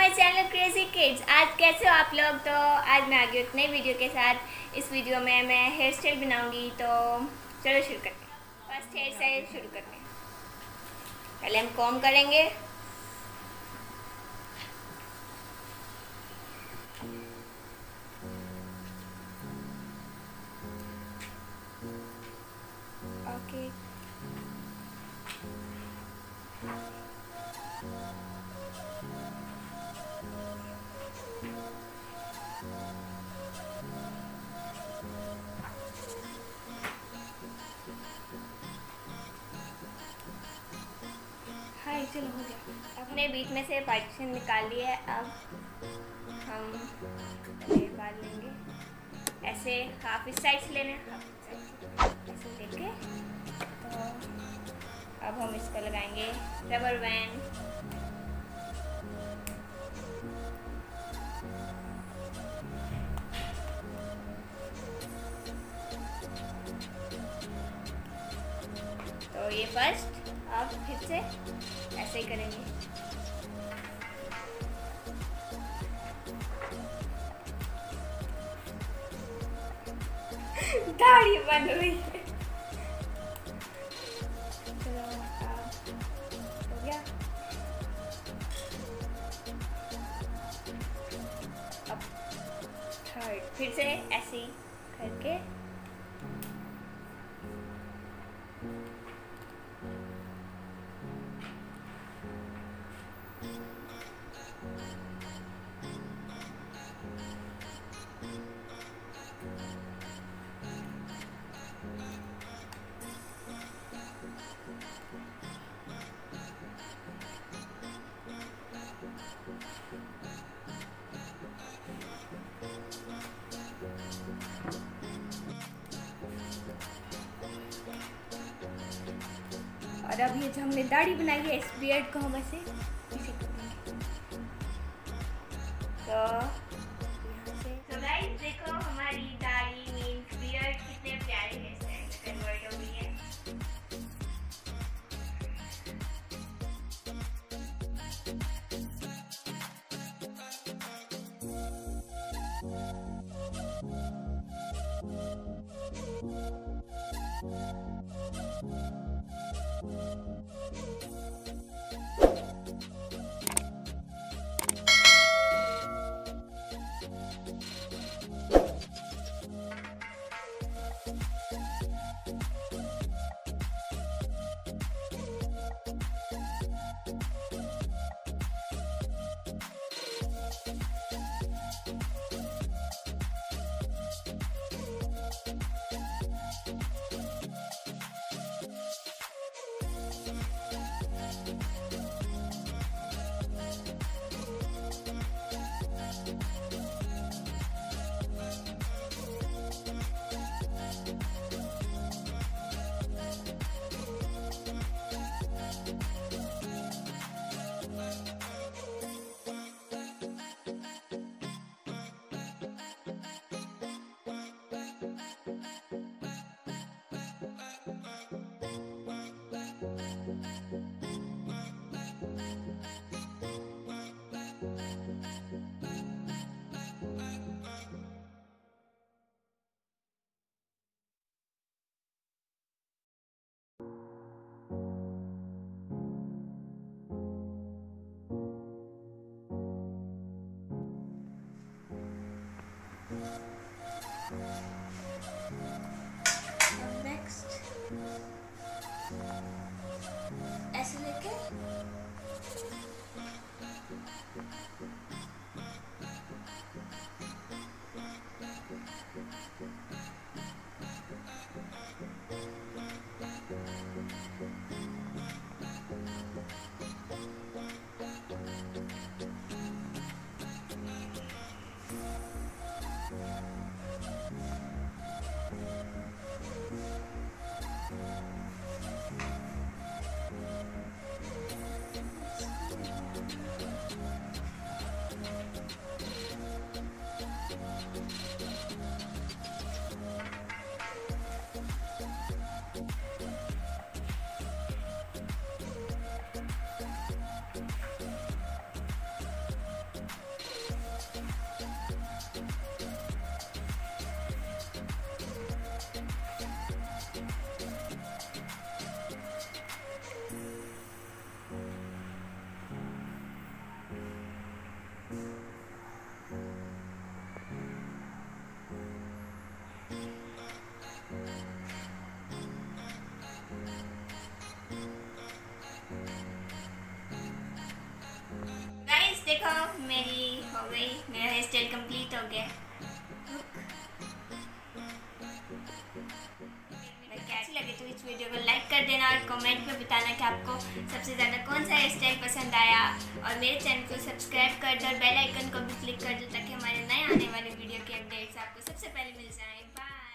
My channel crazy kids. आज कैसे हो आप लोग। तो आज मैं आ गई एक नई वीडियो के साथ। इस वीडियो में मैं हेयर स्टाइल बनाऊंगी। तो चलो शुरू करते हैं। फर्स्ट हेयर स्टाइल शुरू करते हैं। पहले हम कॉम्ब करेंगे। ओके, हाँ चलो हो गया। अपने बीच में से पार्टीशन निकाल लिया है। अब हम बाल लेंगे। ऐसे हाफ इस साइड से लेने, हाफ इस साइड से ऐसे लेके। तो अब हम इसको लगाएंगे रबर बैंड। तो ये फर्स्ट, अब फिर से ऐसे ही करेंगे। दाढ़ी बन रही है। चलो हो गया। अब थर्ड फिर से ऐसे ही करके और अब ये जो हमने दाढ़ी बनाई है इस बियर्ड को हम ऐसे तो यहाँ से तो गाइस देखो हमारी दाढ़ी मीन्स बियर्ड कितने प्यारे हेयर स्टाइल में कन्वर्ट हो गई है। नेक्स्ट ऐसे लेके देखो मेरी हो गई, मेरा हेयर स्टाइल कंप्लीट हो गया। कैसी लगी तो इस वीडियो को लाइक कर देना और कमेंट में बताना कि आपको सबसे ज़्यादा कौन सा हेयर स्टाइल पसंद आया। और मेरे चैनल को सब्सक्राइब कर दो और बेल आइकन को भी क्लिक कर दो ताकि हमारे नए आने वाले वीडियो के अपडेट्स आपको सबसे पहले मिल जाएं। बाय।